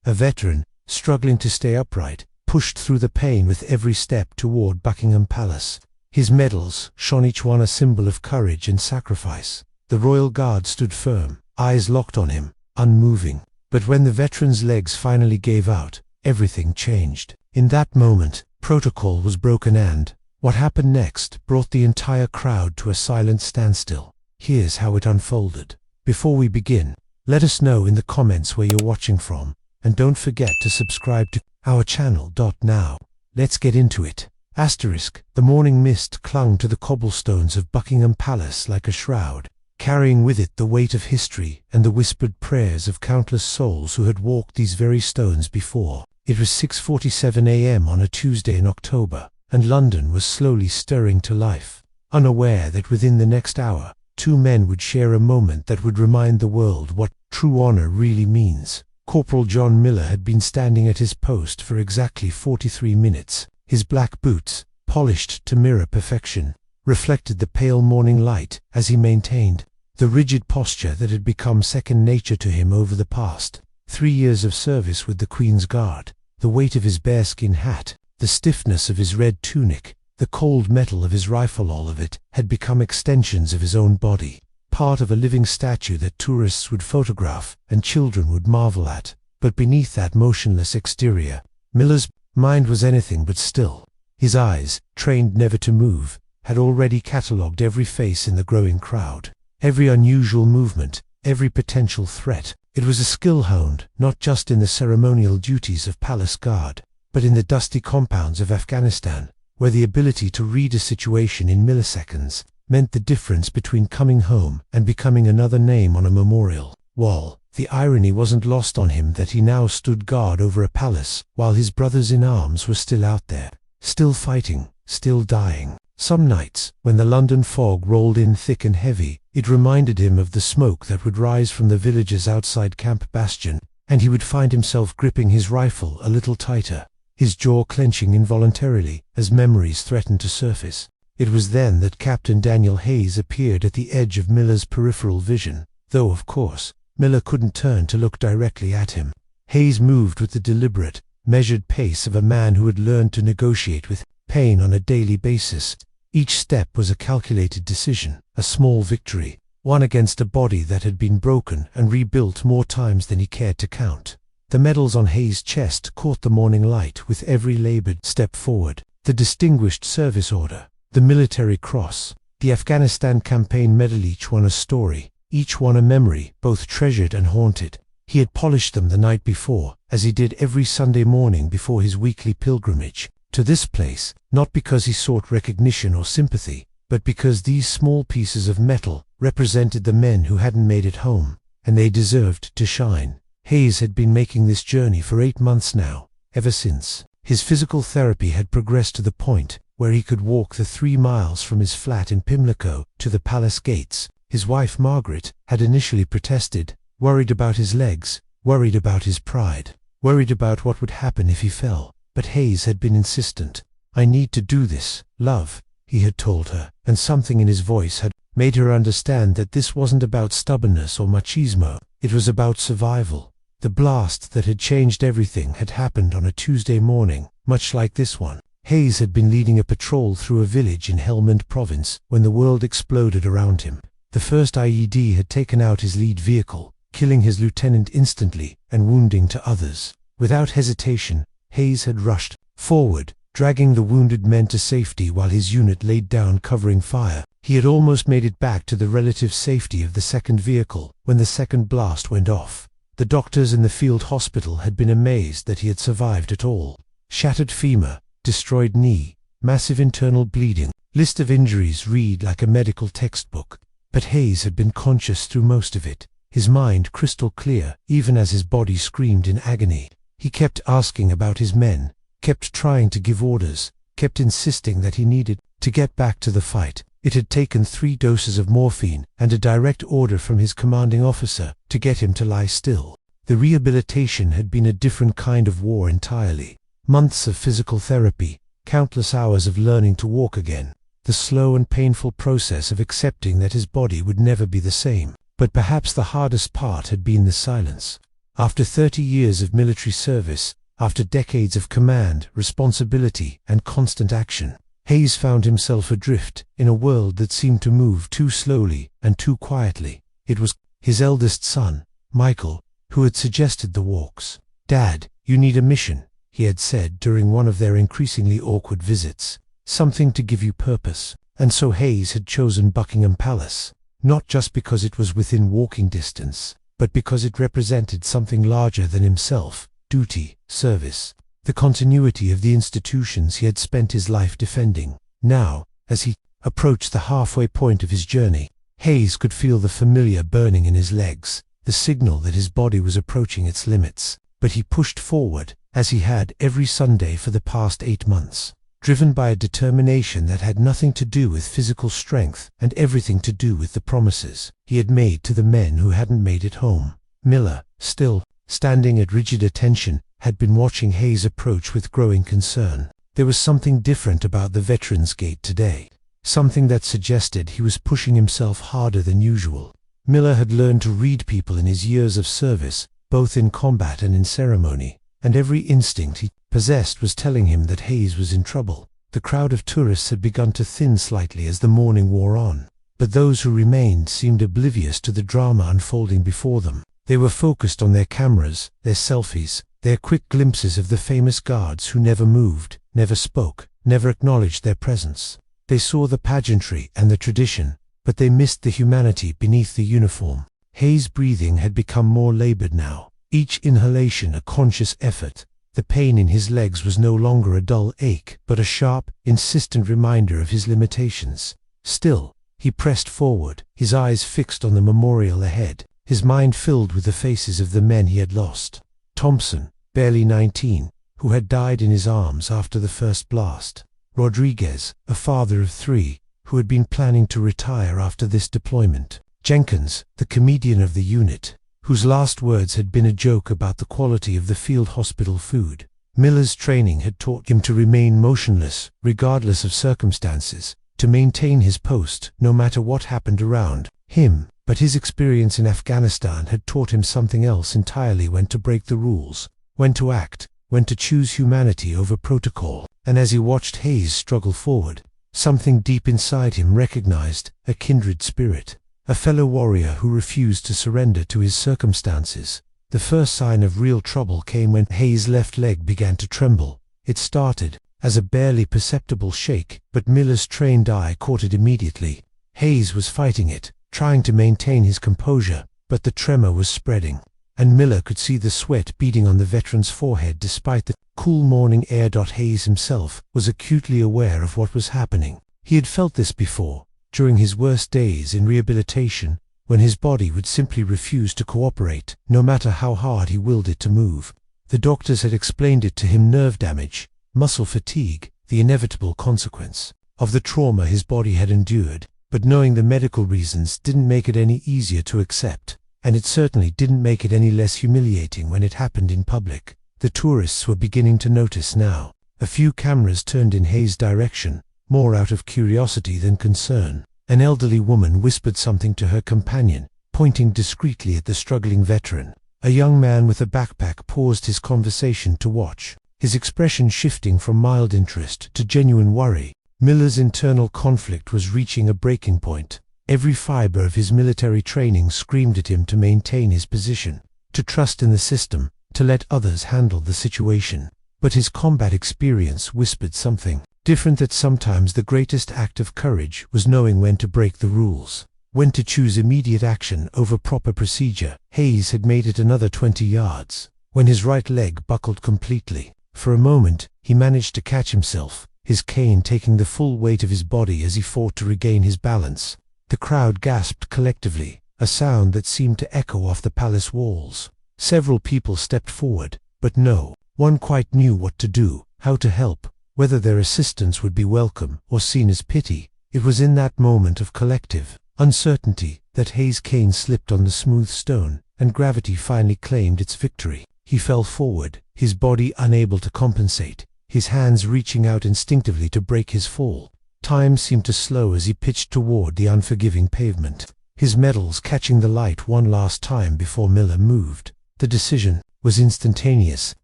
a veteran, struggling to stay upright, pushed through the pain with every step toward Buckingham Palace. His medals shone, each one a symbol of courage and sacrifice. The royal guard stood firm, eyes locked on him, unmoving. But when the veteran's legs finally gave out, everything changed. In that moment, protocol was broken, and what happened next brought the entire crowd to a silent standstill. Here's how it unfolded. Before we begin, let us know in the comments where you're watching from, and don't forget to subscribe to our channel. Now, let's get into it. Asterisk, the morning mist clung to the cobblestones of Buckingham Palace like a shroud, carrying with it the weight of history and the whispered prayers of countless souls who had walked these very stones before. It was 6:47 a.m. on a Tuesday in October, and London was slowly stirring to life, unaware that within the next hour, two men would share a moment that would remind the world what true honor really means. Corporal John Miller had been standing at his post for exactly 43 minutes. His black boots, polished to mirror perfection, reflected the pale morning light as he maintained the rigid posture that had become second nature to him over the past 3 years of service with the Queen's Guard. The weight of his bearskin hat, the stiffness of his red tunic, the cold metal of his rifle, all of it had become extensions of his own body, part of a living statue that tourists would photograph and children would marvel at. But beneath that motionless exterior, Miller's mind was anything but still. His eyes, trained never to move, had already catalogued every face in the growing crowd, every unusual movement, every potential threat. It was a skill honed not just in the ceremonial duties of palace guard, but in the dusty compounds of Afghanistan, where the ability to read a situation in milliseconds meant the difference between coming home and becoming another name on a memorial wall. The irony wasn't lost on him that he now stood guard over a palace while his brothers in arms were still out there, still fighting, still dying. Some nights, when the London fog rolled in thick and heavy, it reminded him of the smoke that would rise from the villagers outside Camp Bastion, and he would find himself gripping his rifle a little tighter, his jaw clenching involuntarily as memories threatened to surface. It was then that Captain Daniel Hayes appeared at the edge of Miller's peripheral vision, though of course, Miller couldn't turn to look directly at him. Hayes moved with the deliberate, measured pace of a man who had learned to negotiate with pain on a daily basis. Each step was a calculated decision, a small victory, one against a body that had been broken and rebuilt more times than he cared to count. The medals on Hayes' chest caught the morning light with every labored step forward. The Distinguished Service Order, the Military Cross, the Afghanistan Campaign Medal, each one a story, each one a memory, both treasured and haunted. He had polished them the night before, as he did every Sunday morning before his weekly pilgrimage to this place, not because he sought recognition or sympathy, but because these small pieces of metal represented the men who hadn't made it home, and they deserved to shine. Hayes had been making this journey for 8 months now, ever since his physical therapy had progressed to the point where he could walk the 3 miles from his flat in Pimlico to the palace gates. His wife Margaret had initially protested, worried about his legs, worried about his pride, worried about what would happen if he fell. But Hayes had been insistent. "I need to do this, love," he had told her, and something in his voice had made her understand that this wasn't about stubbornness or machismo, it was about survival. The blast that had changed everything had happened on a Tuesday morning, much like this one. Hayes had been leading a patrol through a village in Helmand Province when the world exploded around him. The first IED had taken out his lead vehicle, killing his lieutenant instantly and wounding to others. Without hesitation, Hayes had rushed forward, dragging the wounded men to safety while his unit laid down covering fire. He had almost made it back to the relative safety of the second vehicle when the second blast went off. The doctors in the field hospital had been amazed that he had survived at all. Shattered femur, destroyed knee, massive internal bleeding. List of injuries read like a medical textbook. But Hayes had been conscious through most of it, his mind crystal clear, even as his body screamed in agony. He kept asking about his men, kept trying to give orders, kept insisting that he needed to get back to the fight. It had taken 3 doses of morphine and a direct order from his commanding officer to get him to lie still. The rehabilitation had been a different kind of war entirely. Months of physical therapy, countless hours of learning to walk again, the slow and painful process of accepting that his body would never be the same. But perhaps the hardest part had been the silence. After 30 years of military service, after decades of command, responsibility, and constant action, Hayes found himself adrift in a world that seemed to move too slowly and too quietly. It was his eldest son, Michael, who had suggested the walks. "Dad, you need a mission," he had said during one of their increasingly awkward visits. "Something to give you purpose." And so Hayes had chosen Buckingham Palace, not just because it was within walking distance, but because it represented something larger than himself: duty, service, the continuity of the institutions he had spent his life defending. Now, as he approached the halfway point of his journey, Hayes could feel the familiar burning in his legs, the signal that his body was approaching its limits. But he pushed forward, as he had every Sunday for the past 8 months, driven by a determination that had nothing to do with physical strength and everything to do with the promises he had made to the men who hadn't made it home. Miller, still standing at rigid attention, had been watching Hayes approach with growing concern. There was something different about the Veterans Gate today, something that suggested he was pushing himself harder than usual. Miller had learned to read people in his years of service, both in combat and in ceremony, and every instinct he possessed was telling him that Hayes was in trouble. The crowd of tourists had begun to thin slightly as the morning wore on, but those who remained seemed oblivious to the drama unfolding before them. They were focused on their cameras, their selfies, their quick glimpses of the famous guards who never moved, never spoke, never acknowledged their presence. They saw the pageantry and the tradition, but they missed the humanity beneath the uniform. Hayes' breathing had become more labored now, each inhalation a conscious effort. The pain in his legs was no longer a dull ache, but a sharp, insistent reminder of his limitations. Still, he pressed forward, his eyes fixed on the memorial ahead, his mind filled with the faces of the men he had lost. Thompson, barely 19, who had died in his arms after the first blast. Rodriguez, a father of 3, who had been planning to retire after this deployment. Jenkins, the comedian of the unit, whose last words had been a joke about the quality of the field hospital food. Miller's training had taught him to remain motionless, regardless of circumstances, to maintain his post, no matter what happened around him. But his experience in Afghanistan had taught him something else entirely: when to break the rules, when to act, when to choose humanity over protocol. And as he watched Hayes struggle forward, something deep inside him recognized a kindred spirit, a fellow warrior who refused to surrender to his circumstances. The first sign of real trouble came when Hayes' left leg began to tremble. It started as a barely perceptible shake, but Miller's trained eye caught it immediately. Hayes was fighting it, trying to maintain his composure, but the tremor was spreading, and Miller could see the sweat beading on the veteran's forehead despite the cool morning air. Hayes himself was acutely aware of what was happening. He had felt this before, during his worst days in rehabilitation, when his body would simply refuse to cooperate, no matter how hard he willed it to move. The doctors had explained it to him: nerve damage, muscle fatigue, the inevitable consequence of the trauma his body had endured. But knowing the medical reasons didn't make it any easier to accept, and it certainly didn't make it any less humiliating when it happened in public. The tourists were beginning to notice now. A few cameras turned in Hayes' direction, more out of curiosity than concern. An elderly woman whispered something to her companion, pointing discreetly at the struggling veteran. A young man with a backpack paused his conversation to watch, his expression shifting from mild interest to genuine worry. Miller's internal conflict was reaching a breaking point. Every fiber of his military training screamed at him to maintain his position, to trust in the system, to let others handle the situation. But his combat experience whispered something different: that sometimes the greatest act of courage was knowing when to break the rules, when to choose immediate action over proper procedure. Hayes had made it another 20 yards, when his right leg buckled completely. For a moment, he managed to catch himself, his cane taking the full weight of his body as he fought to regain his balance. The crowd gasped collectively, a sound that seemed to echo off the palace walls. Several people stepped forward, but no one quite knew what to do, how to help, whether their assistance would be welcome or seen as pity. It was in that moment of collective uncertainty that Hayes' cane slipped on the smooth stone, and gravity finally claimed its victory. He fell forward, his body unable to compensate, his hands reaching out instinctively to break his fall. Time seemed to slow as he pitched toward the unforgiving pavement, his medals catching the light one last time before Miller moved. The decision was instantaneous,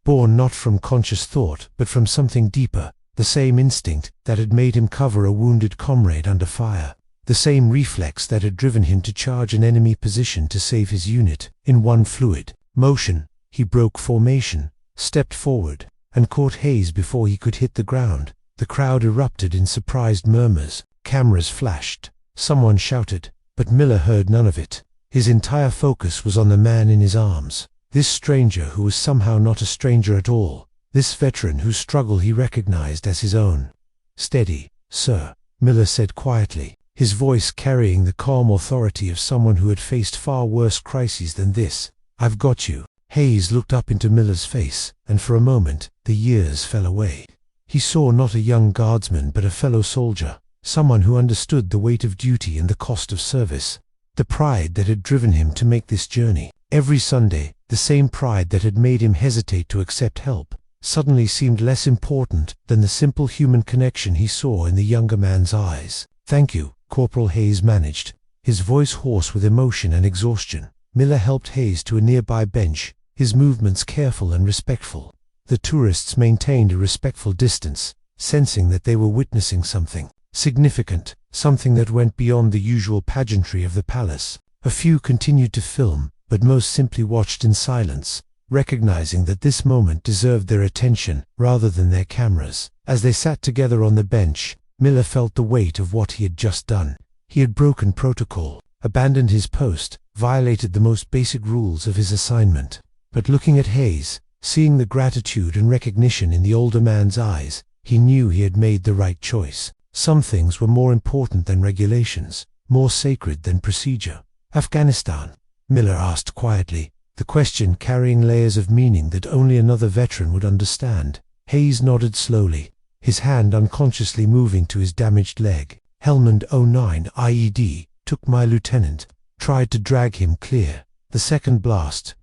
born not from conscious thought but from something deeper, the same instinct that had made him cover a wounded comrade under fire, the same reflex that had driven him to charge an enemy position to save his unit. In one fluid motion, he broke formation, stepped forward, and caught Hayes before he could hit the ground. The crowd erupted in surprised murmurs, cameras flashed, someone shouted, but Miller heard none of it. His entire focus was on the man in his arms, this stranger who was somehow not a stranger at all, this veteran whose struggle he recognized as his own. "Steady, sir," Miller said quietly, his voice carrying the calm authority of someone who had faced far worse crises than this. "I've got you." Hayes looked up into Miller's face, and for a moment, the years fell away. He saw not a young guardsman but a fellow soldier, someone who understood the weight of duty and the cost of service. The pride that had driven him to make this journey every Sunday, the same pride that had made him hesitate to accept help, suddenly seemed less important than the simple human connection he saw in the younger man's eyes. "Thank you," Corporal Hayes managed, his voice hoarse with emotion and exhaustion. Miller helped Hayes to a nearby bench, his movements careful and respectful. The tourists maintained a respectful distance, sensing that they were witnessing something significant, something that went beyond the usual pageantry of the palace. A few continued to film, but most simply watched in silence, recognizing that this moment deserved their attention rather than their cameras. As they sat together on the bench, Miller felt the weight of what he had just done. He had broken protocol, abandoned his post, violated the most basic rules of his assignment. But looking at Hayes, seeing the gratitude and recognition in the older man's eyes, he knew he had made the right choice. Some things were more important than regulations, more sacred than procedure. "Afghanistan?" Miller asked quietly, the question carrying layers of meaning that only another veteran would understand. Hayes nodded slowly, his hand unconsciously moving to his damaged leg. "Helmand 09 IED, took my lieutenant, tried to drag him clear. The second blast, ...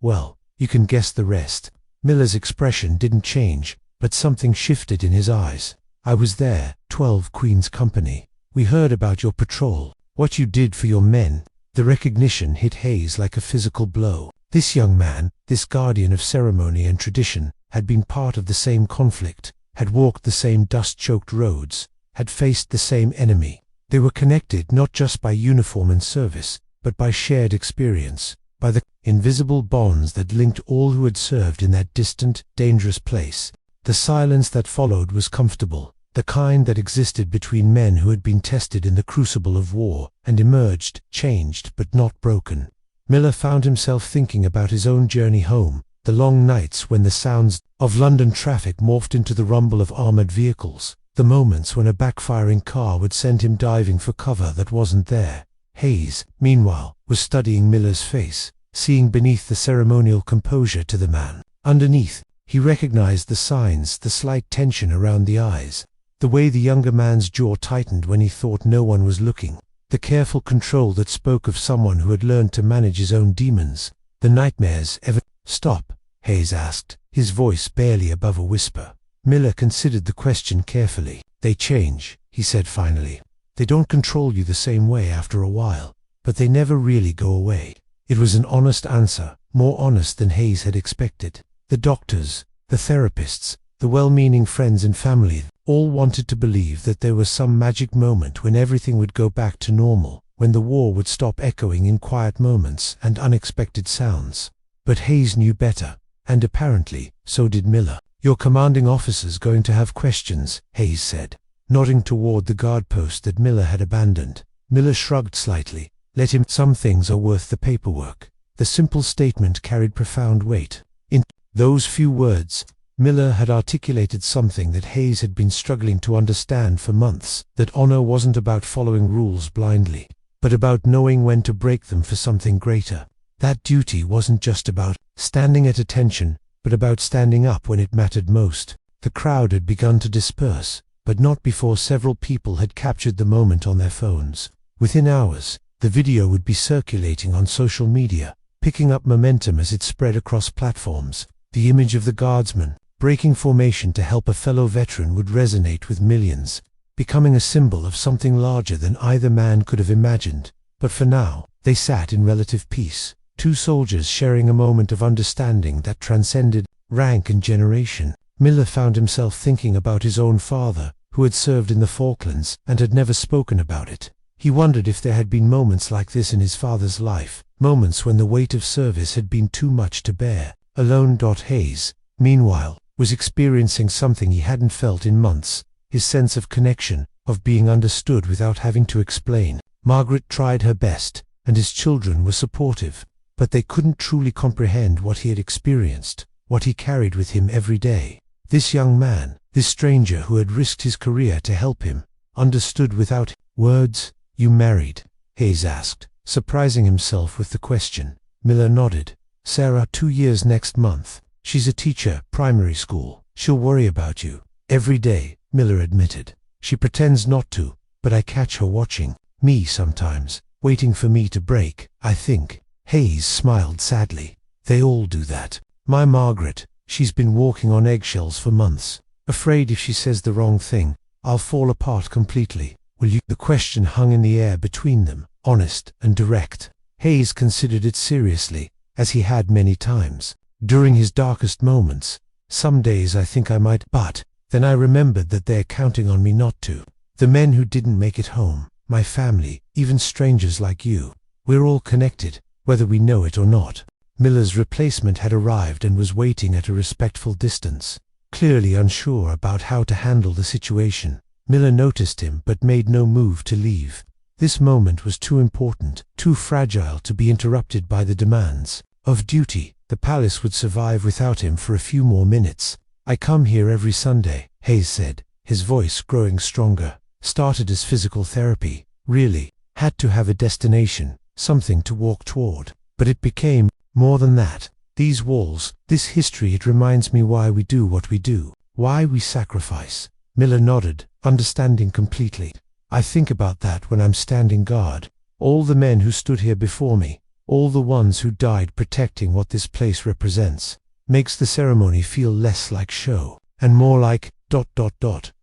Well, you can guess the rest." Miller's expression didn't change, but something shifted in his eyes. "I was there, 12 Queen's Company. We heard about your patrol, what you did for your men." The recognition hit Hayes like a physical blow. This young man, this guardian of ceremony and tradition, had been part of the same conflict, had walked the same dust-choked roads, had faced the same enemy. They were connected not just by uniform and service, but by shared experience, by the invisible bonds that linked all who had served in that distant, dangerous place. The silence that followed was comfortable, the kind that existed between men who had been tested in the crucible of war and emerged, changed but not broken. Miller found himself thinking about his own journey home, the long nights when the sounds of London traffic morphed into the rumble of armored vehicles, the moments when a backfiring car would send him diving for cover that wasn't there. Hayes, meanwhile, was studying Miller's face, seeing beneath the ceremonial composure to the man. Underneath, he recognized the signs, the slight tension around the eyes, the way the younger man's jaw tightened when he thought no one was looking, the careful control that spoke of someone who had learned to manage his own demons. The nightmares ever... "Stop," Hayes asked, his voice barely above a whisper. Miller considered the question carefully. "They change," he said finally. "They don't control you the same way after a while, but they never really go away." It was an honest answer, more honest than Hayes had expected. The doctors, the therapists, the well-meaning friends and family, all wanted to believe that there was some magic moment when everything would go back to normal, when the war would stop echoing in quiet moments and unexpected sounds. But Hayes knew better, and apparently, so did Miller. "Your commanding officer's going to have questions," Hayes said, nodding toward the guard post that Miller had abandoned. Miller shrugged slightly. "Let him. Some things are worth the paperwork." The simple statement carried profound weight. In those few words, Miller had articulated something that Hayes had been struggling to understand for months, that honor wasn't about following rules blindly, but about knowing when to break them for something greater. That duty wasn't just about standing at attention, but about standing up when it mattered most. The crowd had begun to disperse, but not before several people had captured the moment on their phones. Within hours, the video would be circulating on social media, picking up momentum as it spread across platforms. The image of the guardsman, breaking formation to help a fellow veteran, would resonate with millions, becoming a symbol of something larger than either man could have imagined. But for now, they sat in relative peace. two soldiers sharing a moment of understanding that transcended rank and generation. Miller found himself thinking about his own father, who had served in the Falklands and had never spoken about it. He wondered if there had been moments like this in his father's life, moments when the weight of service had been too much to bear. Alone. Hayes, meanwhile, was experiencing something he hadn't felt in months, his sense of connection, of being understood without having to explain. Margaret tried her best, and his children were supportive, but they couldn't truly comprehend what he had experienced, what he carried with him every day. This young man, this stranger who had risked his career to help him, understood without words. "You married?" Hayes asked, surprising himself with the question. Miller nodded. "Sarah, 2 years next month. She's a teacher, primary school. She'll worry about you every day," Miller admitted. "She pretends not to, but I catch her watching me sometimes, waiting for me to break, I think." Hayes smiled sadly. "They all do that. My Margaret, she's been walking on eggshells for months, afraid if she says the wrong thing, I'll fall apart completely. Will you?" The question hung in the air between them, honest and direct. Hayes considered it seriously, as he had many times. During his darkest moments, "Some days I think I might, but then I remembered that they're counting on me not to. The men who didn't make it home, my family, even strangers like you. We're all connected, whether we know it or not." Miller's replacement had arrived and was waiting at a respectful distance, clearly unsure about how to handle the situation. Miller noticed him but made no move to leave. This moment was too important, too fragile to be interrupted by the demands of duty. The palace would survive without him for a few more minutes. "I come here every Sunday," Hayes said, his voice growing stronger. "Started as physical therapy, really. Had to have a destination, something to walk toward. But it became more than that. These walls, this history, it reminds me why we do what we do, why we sacrifice." Miller nodded, understanding completely. "I think about that when I'm standing guard. All the men who stood here before me, all the ones who died protecting what this place represents. Makes the ceremony feel less like show, and more like ...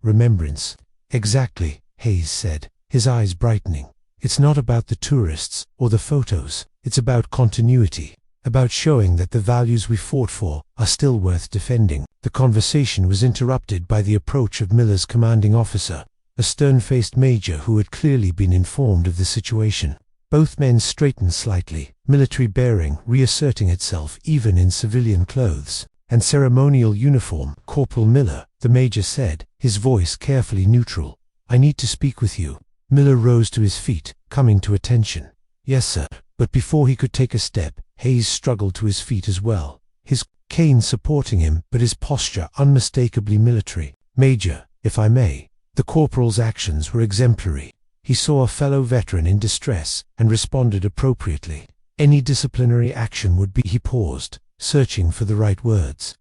remembrance." "Exactly," Hayes said, his eyes brightening. "It's not about the tourists or the photos, it's about continuity, about showing that the values we fought for are still worth defending." The conversation was interrupted by the approach of Miller's commanding officer, a stern-faced major who had clearly been informed of the situation. Both men straightened slightly, military bearing reasserting itself even in civilian clothes and ceremonial uniform. "Corporal Miller," the major said, his voice carefully neutral. "I need to speak with you." Miller rose to his feet, coming to attention. "Yes, sir." But before he could take a step, Hayes struggled to his feet as well, his cane supporting him, but his posture unmistakably military. "Major, if I may." The corporal's actions were exemplary. He saw a fellow veteran in distress and responded appropriately. Any disciplinary action would be. He paused, searching for the right words.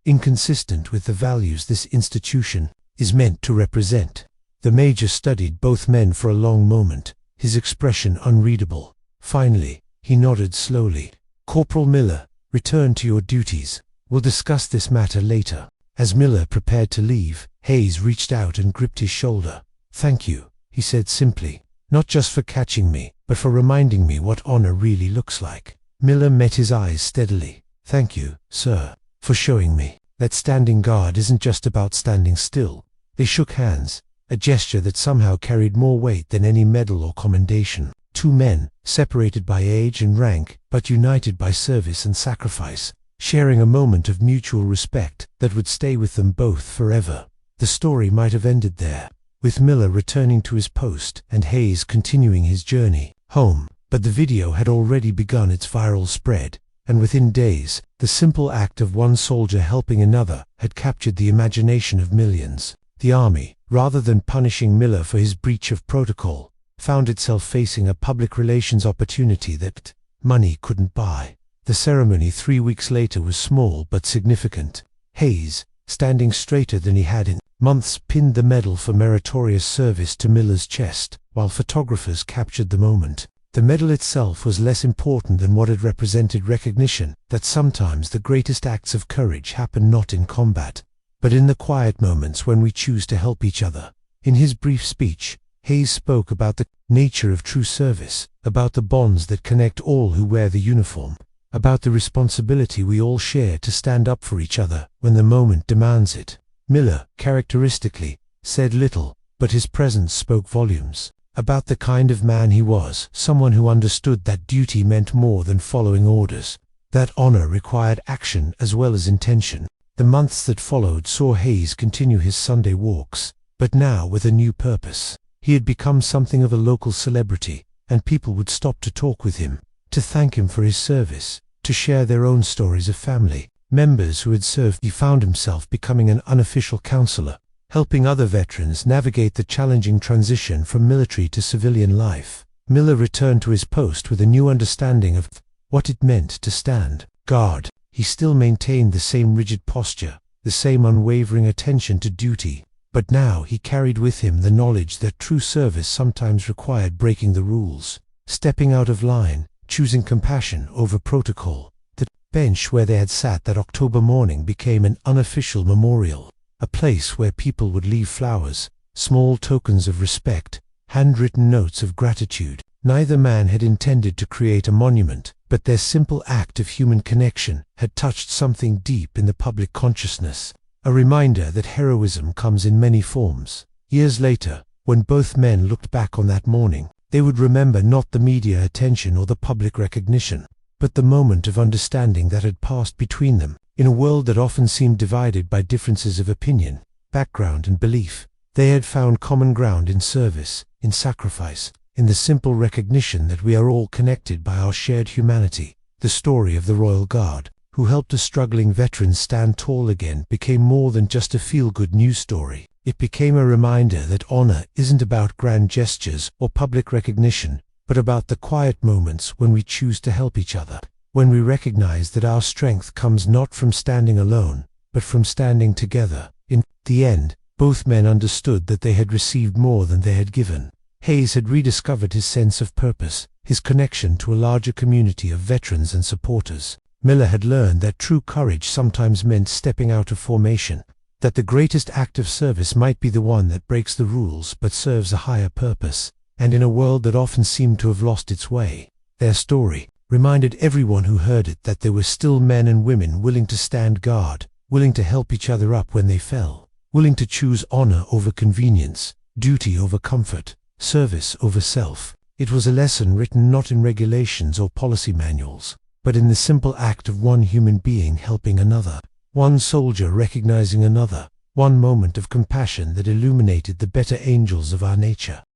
Inconsistent with the values this institution is meant to represent." The major studied both men for a long moment, his expression unreadable. Finally, he nodded slowly. "Corporal Miller, return to your duties. We'll discuss this matter later." As Miller prepared to leave, Hayes reached out and gripped his shoulder. "Thank you," he said simply, "not just for catching me, but for reminding me what honor really looks like." Miller met his eyes steadily. "Thank you, sir, for showing me that standing guard isn't just about standing still." They shook hands, a gesture that somehow carried more weight than any medal or commendation. Two men, separated by age and rank, but united by service and sacrifice, sharing a moment of mutual respect that would stay with them both forever. The story might have ended there, with Miller returning to his post and Hayes continuing his journey home, but the video had already begun its viral spread, and within days, the simple act of one soldier helping another had captured the imagination of millions. The army, rather than punishing Miller for his breach of protocol, found itself facing a public relations opportunity that money couldn't buy. The ceremony 3 weeks later was small but significant. Hayes, standing straighter than he had in months, pinned the medal for meritorious service to Miller's chest, while photographers captured the moment. The medal itself was less important than what it represented: recognition that sometimes the greatest acts of courage happen not in combat, but in the quiet moments when we choose to help each other. In his brief speech, Hayes spoke about the nature of true service, about the bonds that connect all who wear the uniform, about the responsibility we all share to stand up for each other when the moment demands it. Miller, characteristically, said little, but his presence spoke volumes. About the kind of man he was, someone who understood that duty meant more than following orders, that honor required action as well as intention. The months that followed saw Hayes continue his Sunday walks, but now with a new purpose. He had become something of a local celebrity, and people would stop to talk with him, to thank him for his service, to share their own stories of family members who had served. He found himself becoming an unofficial counselor, helping other veterans navigate the challenging transition from military to civilian life. Miller returned to his post with a new understanding of what it meant to stand guard. He still maintained the same rigid posture, the same unwavering attention to duty, but now he carried with him the knowledge that true service sometimes required breaking the rules, stepping out of line, choosing compassion over protocol. The bench where they had sat that October morning became an unofficial memorial, a place where people would leave flowers, small tokens of respect, handwritten notes of gratitude. Neither man had intended to create a monument, but their simple act of human connection had touched something deep in the public consciousness, a reminder that heroism comes in many forms. Years later, when both men looked back on that morning, they would remember not the media attention or the public recognition, but the moment of understanding that had passed between them. In a world that often seemed divided by differences of opinion, background and belief, they had found common ground in service, in sacrifice, in the simple recognition that we are all connected by our shared humanity. The story of the Royal Guard, who helped a struggling veteran stand tall again, became more than just a feel-good news story. It became a reminder that honor isn't about grand gestures or public recognition, but about the quiet moments when we choose to help each other, when we recognize that our strength comes not from standing alone, but from standing together. In the end, both men understood that they had received more than they had given. Hayes had rediscovered his sense of purpose, his connection to a larger community of veterans and supporters. Miller had learned that true courage sometimes meant stepping out of formation, that the greatest act of service might be the one that breaks the rules but serves a higher purpose. And in a world that often seemed to have lost its way, their story reminded everyone who heard it that there were still men and women willing to stand guard, willing to help each other up when they fell, willing to choose honor over convenience, duty over comfort, service over self. It was a lesson written not in regulations or policy manuals, but in the simple act of one human being helping another, one soldier recognizing another, one moment of compassion that illuminated the better angels of our nature.